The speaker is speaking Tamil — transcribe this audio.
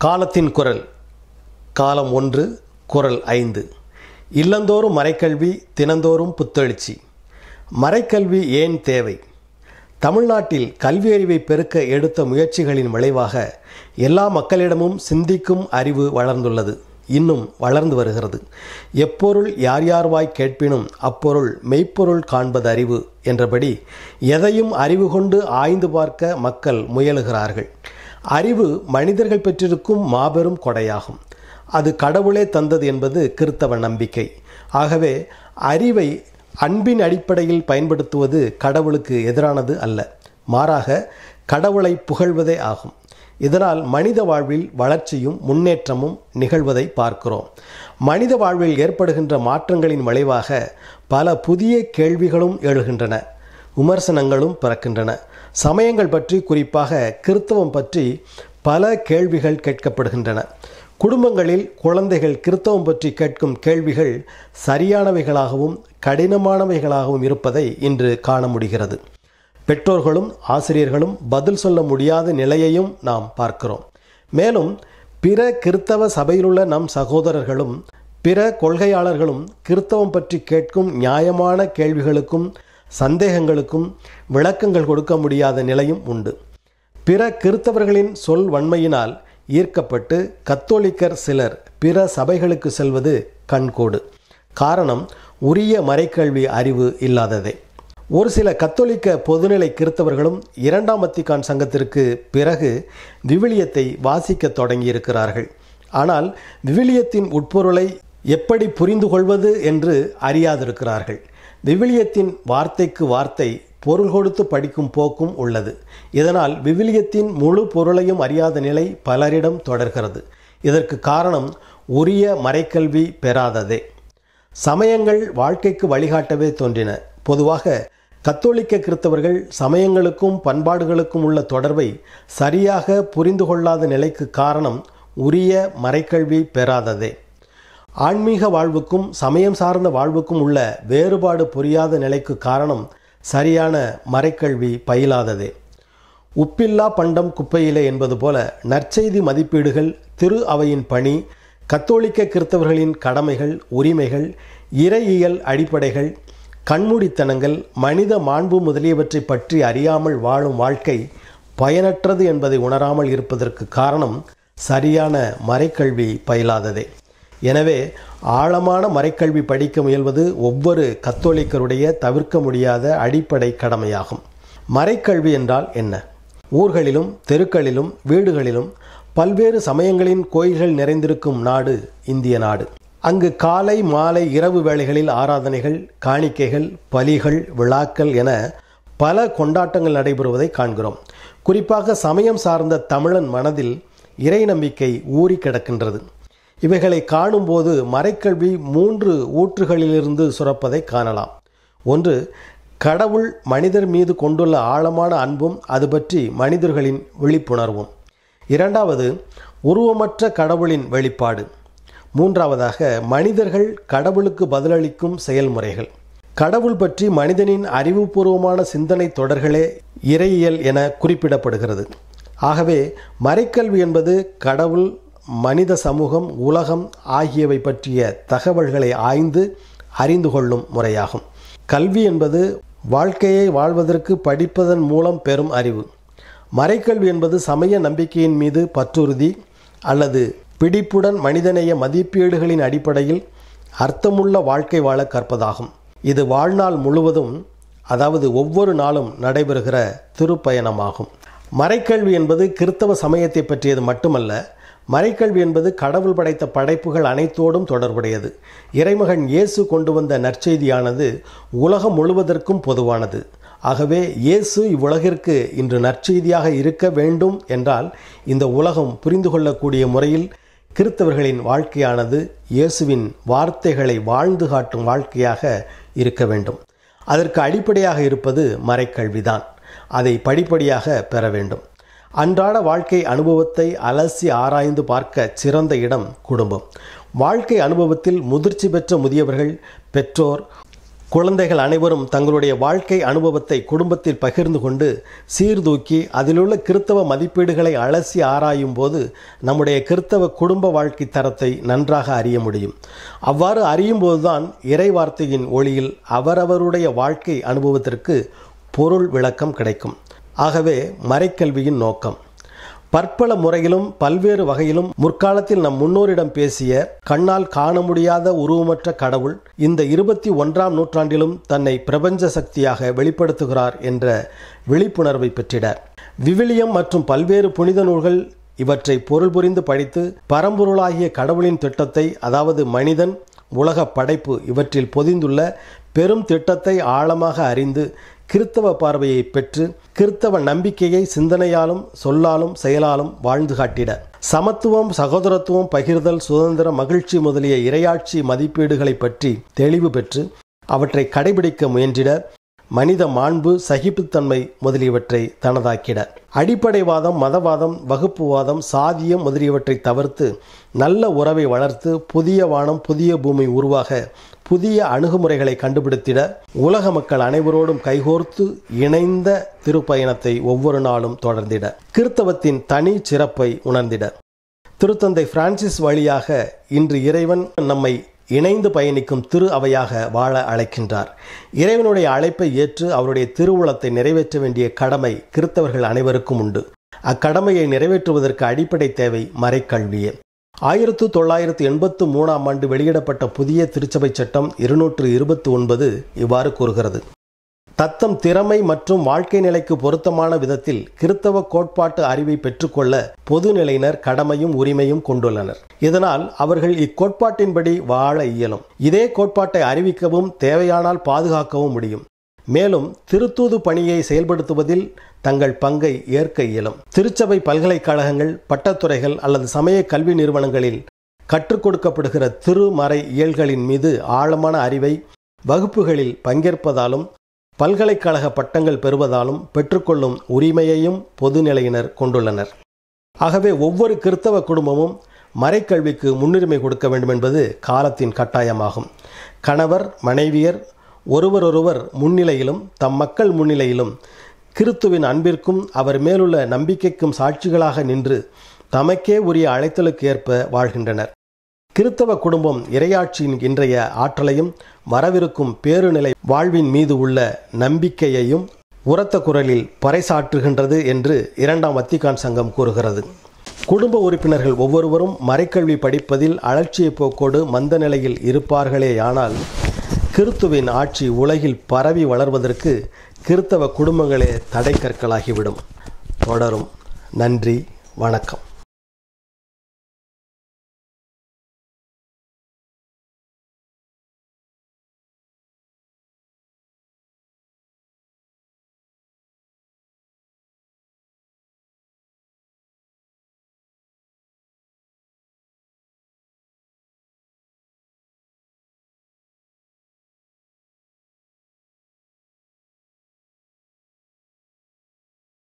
காலத்தின் குரல் காலம் 1 குரல் 5. இல்லந்தோறும் மறைக்கல்வி, தினந்தோறும் புத்தெழுச்சி. மறைக்கல்வி ஏன் தேவை? தமிழ்நாட்டில் கல்வி அறிவை பெருக்க எடுத்த முயற்சிகளின் விளைவாக எல்லா மக்களிடமும் சிந்திக்கும் அறிவு வளர்ந்துள்ளது, இன்னும் வளர்ந்து வருகிறது. எப்பொருள் யார் யார்வாய் கேட்பினும் அப்பொருள் மெய்ப்பொருள் காண்பது அறிவு என்றபடி எதையும் அறிவு கொண்டு ஆய்ந்து பார்க்க மக்கள் முயலுகிறார்கள். அறிவு மனிதர்கள் பெற்றிருக்கும் மாபெரும் கொடையாகும். அது கடவுளே தந்தது என்பது கிறித்தவ நம்பிக்கை. ஆகவே அறிவை அன்பின் அடிப்படையில் பயன்படுத்துவது கடவுளுக்கு எதிரானது அல்ல, மாறாக கடவுளை புகழ்வதே ஆகும். இதனால் மனித வாழ்வில் வளர்ச்சியும் முன்னேற்றமும் நிகழ்வதை பார்க்கிறோம். மனித வாழ்வில் ஏற்படுகின்ற மாற்றங்களின் விளைவாக பல புதிய கேள்விகளும் எழுகின்றன, விமர்சனங்களும் பிறக்கின்றன. சமயங்கள் பற்றி, குறிப்பாக கிறித்தவம் பற்றி பல கேள்விகள் கேட்கப்படுகின்றன. குடும்பங்களில் குழந்தைகள் கிறித்தவம் பற்றி கேட்கும் கேள்விகள் சரியானவைகளாகவும் கடினமானவைகளாகவும் இருப்பதை இன்று காண முடிகிறது. பெற்றோர்களும் ஆசிரியர்களும் பதில் சொல்ல முடியாத நிலையையும் நாம் பார்க்கிறோம். மேலும் பிற கிறித்தவ சபையிலுள்ள நம் சகோதரர்களும் பிற கொள்கையாளர்களும் கிறித்தவம் பற்றி கேட்கும் நியாயமான கேள்விகளுக்கும் சந்தேகங்களுக்கும் விளக்கங்கள் கொடுக்க முடியாத நிலையும் உண்டு. பிற கிறித்தவர்களின் சொல் வன்மையினால் ஈர்க்கப்பட்டு கத்தோலிக்கர் சிலர் பிற சபைகளுக்கு செல்வது கண்கோடு. காரணம், உரிய மறைக்கல்வி அறிவு இல்லாததே. ஒரு சில கத்தோலிக்க பொதுநிலை கிறித்தவர்களும் 2ஆம் வத்திக்கான் சங்கத்திற்கு பிறகு விவிலியத்தை வாசிக்க தொடங்கியிருக்கிறார்கள். ஆனால் விவிலியத்தின் உட்பொருளை எப்படி புரிந்து கொள்வது என்று அறியாதிருக்கிறார்கள். விவிலியத்தின் வார்த்தைக்கு வார்த்தை பொருள் கொடுத்து படிக்கும் போக்கும் உள்ளது. இதனால் விவிலியத்தின் முழு பொருளையும் அறியாத நிலை பலரிடம் தொடர்கிறது. இதற்கு காரணம் உரிய மறைக்கல்வி பெறாததே. சமயங்கள் வாழ்க்கைக்கு வழிகாட்டவே தோன்றின. பொதுவாக கத்தோலிக்க கிறித்தவர்கள் சமயங்களுக்கும் பண்பாடுகளுக்கும் உள்ள தொடர்பை சரியாக புரிந்து கொள்ளாத நிலைக்கு காரணம் உரிய மறைக்கல்வி பெறாததே. ஆன்மீக வாழ்வுக்கும் சமயம் சார்ந்த வாழ்வுக்கும் உள்ள வேறுபாடு புரியாத நிலைக்கு காரணம் சரியான மறைக்கல்வி பயிலாததே. உப்பில்லா பண்டம் குப்பையிலே என்பது போல நற்செய்தி மதிப்பீடுகள், திரு அவையின் பணி, கத்தோலிக்க கிறித்தவர்களின் கடமைகள், உரிமைகள், இறையியல் அடிப்படைகள், கண்மூடித்தனங்கள், மனித மாண்பு முதலியவற்றை பற்றி அறியாமல் வாழும் வாழ்க்கை பயனற்றது என்பதை உணராமல் இருப்பதற்கு காரணம் சரியான மறைக்கல்வி பயிலாததே. எனவே ஆழமான மறைக்கல்வி படிக்க முயல்வது ஒவ்வொரு கத்தோலிக்கருடைய தவிர்க்க முடியாத அடிப்படை கடமையாகும். மறைக்கல்வி என்றால் என்ன? ஊர்களிலும் தெருக்களிலும் வீடுகளிலும் பல்வேறு சமயங்களின் கோயில்கள் நிறைந்திருக்கும் நாடு இந்திய நாடு. அங்கு காலை மாலை இரவு வேளைகளில் ஆராதனைகள், காணிக்கைகள், பலிகள், விழாக்கள் என பல கொண்டாட்டங்கள் நடைபெறுவதை காண்கிறோம். குறிப்பாக சமயம் சார்ந்த தமிழன் மனதில் இறை நம்பிக்கை ஊறி கிடக்கின்றது. இவைகளை காணும்போது மறைக்கல்வி 3 ஊற்றுகளிலிருந்து சுரப்பதை காணலாம். ஒன்று, கடவுள் மனிதர் மீது கொண்டுள்ள ஆழமான அன்பும் அது பற்றி மனிதர்களின் விழிப்புணர்வும். 2வது, உருவமற்ற கடவுளின் வெளிப்பாடு. 3வதாக, மனிதர்கள் கடவுளுக்கு பதிலளிக்கும் செயல்முறைகள். கடவுள் பற்றி மனிதனின் அறிவுபூர்வமான சிந்தனை தொடர்களே இறையியல் என குறிப்பிடப்படுகிறது. ஆகவே மறைக்கல்வி என்பது கடவுள், மனித சமூகம், உலகம் ஆகியவை பற்றிய தகவல்களை ஆய்ந்து அறிந்து கொள்ளும் முறையாகும். கல்வி என்பது வாழ்க்கையை வாழ்வதற்கு படிப்பதன் மூலம் பெறும் அறிவு. மறைக்கல்வி என்பது சமய நம்பிக்கையின் மீது பற்றுறுதி அல்லது பிடிப்புடன் மனிதநேய மதிப்பீடுகளின் அடிப்படையில் அர்த்தமுள்ள வாழ்க்கை வாழ கற்பதாகும். இது வாழ்நாள் முழுவதும், அதாவது ஒவ்வொரு நாளும் நடைபெறுகிற திருப்பயணமாகும். மறைக்கல்வி என்பது கிறித்தவ சமயத்தை பற்றியது மட்டுமல்ல. மறைக்கல்வி என்பது கடவுள் படைத்த படைப்புகள் அனைத்தோடும் தொடர்புடையது. இறைமகன் இயேசு கொண்டு வந்த நற்செய்தியானது உலகம் முழுவதற்கும் பொதுவானது. ஆகவே இயேசு இவ்வுலகிற்கு இன்று நற்செய்தியாக இருக்க வேண்டும் என்றால் இந்த உலகம் புரிந்து கொள்ளக்கூடிய முறையில் கிறித்தவர்களின் வாழ்க்கையானது இயேசுவின் வார்த்தைகளை வாழ்ந்து காட்டும் வாழ்க்கையாக இருக்க வேண்டும். அதற்கு அடிப்படையாக இருப்பது மறைக்கல்விதான். அதை படிப்படியாக பெற வேண்டும். அன்றாட வாழ்க்கை அனுபவத்தை அலசி ஆராய்ந்து பார்க்க சிறந்த இடம் குடும்பம். வாழ்க்கை அனுபவத்தில் முதிர்ச்சி பெற்ற முதியவர்கள், பெற்றோர், குழந்தைகள் அனைவரும் தங்களுடைய வாழ்க்கை அனுபவத்தை குடும்பத்தில் பகிர்ந்து கொண்டு சீர்தூக்கி அதிலுள்ள கிறித்தவ மதிப்பீடுகளை அலசி ஆராயும் போது நம்முடைய கிறித்தவ குடும்ப வாழ்க்கை தரத்தை நன்றாக அறிய முடியும். அவ்வாறு அறியும் போதுதான் இறை வார்த்தையின் ஒளியில் அவரவருடைய வாழ்க்கை அனுபவத்திற்கு பொருள் விளக்கம் கிடைக்கும். ஆகவே மறைக்கல்வியின் நோக்கம் பற்பல முறையிலும் பல்வேறு வகையிலும் முற்காலத்தில் நம் முன்னோரிடம் பேசிய கண்ணால் காண முடியாத உருவமற்ற கடவுள் இந்த 21ஆம் நூற்றாண்டிலும் தன்னை பிரபஞ்ச சக்தியாக வெளிப்படுத்துகிறார் என்ற விழிப்புணர்வை பெற்றிட விவிலியம் மற்றும் பல்வேறு புனித நூல்கள் இவற்றை பொருள் புரிந்து படித்து பரம்பொருளாகிய கடவுளின் திட்டத்தை, அதாவது மனிதன், உலக படைப்பு இவற்றில் பொதிந்துள்ள பெரும் திட்டத்தை ஆழமாக அறிந்து கிறித்தவ பார்வையை பெற்று கிறித்தவ நம்பிக்கையை சிந்தனையாலும் சொல்லாலும் செயலாலும் வாழ்ந்து காட்டிட சமத்துவம், சகோதரத்துவம், பகிர்தல், சுதந்திரம், மகிழ்ச்சி முதலிய இறையாட்சி மதிப்பீடுகளை பற்றி தெளிவு பெற்று அவற்றை கடைபிடிக்க முயன்றிட மனித மாண்பு, சகிப்புத்தன்மை முதலியவற்றை தனதாக்கிட அடிப்படைவாதம், மதவாதம், வகுப்புவாதம், சாதியம் முதலியவற்றை தவிர்த்து நல்ல உறவை வளர்த்து புதிய வானம் புதிய பூமி உருவாக புதிய அணுகுமுறைகளை கண்டுபிடித்திட உலக மக்கள் அனைவரோடும் கைகோர்த்து இணைந்த திருப்பயணத்தை ஒவ்வொரு நாளும் தொடர்ந்திட கிறித்தவத்தின் தனி சிறப்பை உணர்ந்திட திருத்தந்தை பிரான்சிஸ் வழியாக இன்று இறைவன் நம்மை இணைந்து பயணிக்கும் திரு அவையாக வாழ அழைக்கின்றார். இறைவனுடைய அழைப்பை ஏற்று அவருடைய திருவுளத்தை நிறைவேற்ற வேண்டிய கடமை கிறித்தவர்கள் அனைவருக்கும் உண்டு. அக்கடமையை நிறைவேற்றுவதற்கு அடிப்படை தேவை மறைக்கல்வியே. 1983ஆம் ஆண்டு வெளியிடப்பட்ட புதிய திருச்சபை சட்டம் 229 இவ்வாறு கூறுகிறது: தத்தம் திறமை மற்றும் வாழ்க்கை நிலைக்கு பொருத்தமான விதத்தில் கிறித்தவ கோட்பாட்டு அறிவை பெற்றுக்கொள்ள பொதுநிலையினர் கடமையும் உரிமையும் கொண்டுள்ளனர். இதனால் அவர்கள் இக்கோட்பாட்டின்படி வாழ இயலும். இதே கோட்பாட்டை அறிவிக்கவும் தேவையானால் பாதுகாக்கவும் முடியும். மேலும் திருத்தூது பணியை செயல்படுத்துவதில் தங்கள் பங்கை ஏற்க இயலும். திருச்சபை பல்கலைக்கழகங்கள், பட்டத்துறைகள் அல்லது சமய கல்வி நிறுவனங்களில் கற்றுக் கொடுக்கப்படுகிற திருமறை இயல்களின் மீது ஆழமான அறிவை வகுப்புகளில் பங்கேற்பதாலும் பல்கலைக்கழக பட்டங்கள் பெறுவதாலும் பெற்றுக்கொள்ளும் உரிமையையும் பொதுநிலையினர் கொண்டுள்ளனர். ஆகவே ஒவ்வொரு கிறித்தவ குடும்பமும் மறைக்கல்விக்கு முன்னுரிமை கொடுக்க வேண்டும் என்பது காலத்தின் கட்டாயமாகும். கணவர், மனைவியர் ஒருவரொருவர் முன்னிலையிலும் தம் மக்கள் முன்னிலையிலும் கிறித்துவின் அன்பிற்கும் அவர் மேலுள்ள நம்பிக்கைக்கும் சாட்சிகளாக நின்று தமக்கே உரிய அழைத்தலுக்கு ஏற்ப வாழ்கின்றனர். கிறித்தவ குடும்பம் இறையாட்சியின் இன்றைய ஆற்றலையும் வரவிருக்கும் பேருநிலை வாழ்வின் மீது உள்ள நம்பிக்கையையும் உரத்த குரலில் பறைசாற்றுகின்றது என்று 2ஆம் வத்திக்கான் சங்கம் கூறுகிறது. குடும்ப உறுப்பினர்கள் ஒவ்வொருவரும் மறைக்கல்வி படிப்பதில் அலட்சிய போக்கோடு மந்த நிலையில் இருப்பார்களேயானால் கிறித்துவின் ஆட்சி உலகில் பரவி வளர்வதற்கு கிறித்தவ குடும்பங்களே தடைக்கற்களாகிவிடும். தொடரும். நன்றி, வணக்கம்.